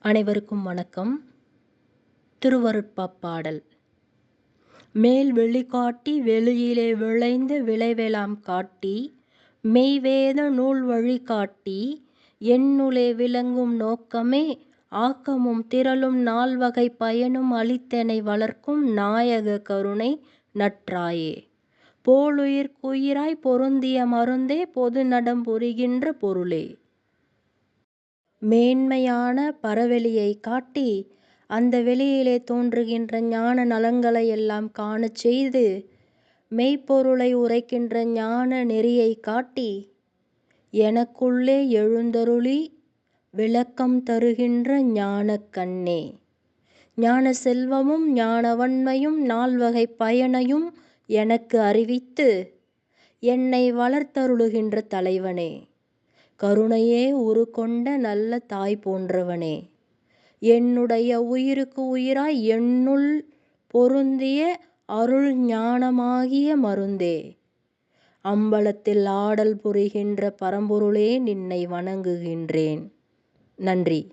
அனைவருக்கும் வணக்கம். திருவருட்பாப்பாடல். மேல் வெளிக்காட்டி வெளியிலே விளைந்த விளைவெலாம் காட்டி மெய்வேத நூல் வழிகாட்டி என்னுளே விளங்கும் நோக்கமே ஆக்கமும் திரளும் நால்வகை பயனும் அளித்தெனை வளர்க்கும் நாயக கருணை நற்றாயே. போலுயிர்க்குயிராய் பொருந்திய மருந்தே பொது நடம் புரிகின்ற பொருளே. மேன்மையான பரவெளியை காட்டி அந்த வெளியிலே தோன்றுகின்ற ஞான நலன்களை எல்லாம் காணச் செய்து மெய்ப்பொருளை உரைக்கின்ற ஞான நெறியை காட்டி எனக்குள்ளே எழுந்தருளி விளக்கம் தருகின்ற ஞானக் கண்ணே. ஞான செல்வமும் ஞானவன்மையும் நால்வகை பயனையும் எனக்கு அறிவித்து என்னை வளர்த்தருளுகின்ற தலைவனே. கருணையே உருக்கொண்ட நல்ல தாய் போன்றவனே. என்னுடைய உயிருக்கு உயிராய் என்னுள் பொருந்திய அருள் ஞானமாகிய மருந்தே. அம்பலத்தில் ஆடல் புரிகின்ற பரம்பொருளே, நின்னை வணங்குகின்றேன். நன்றி.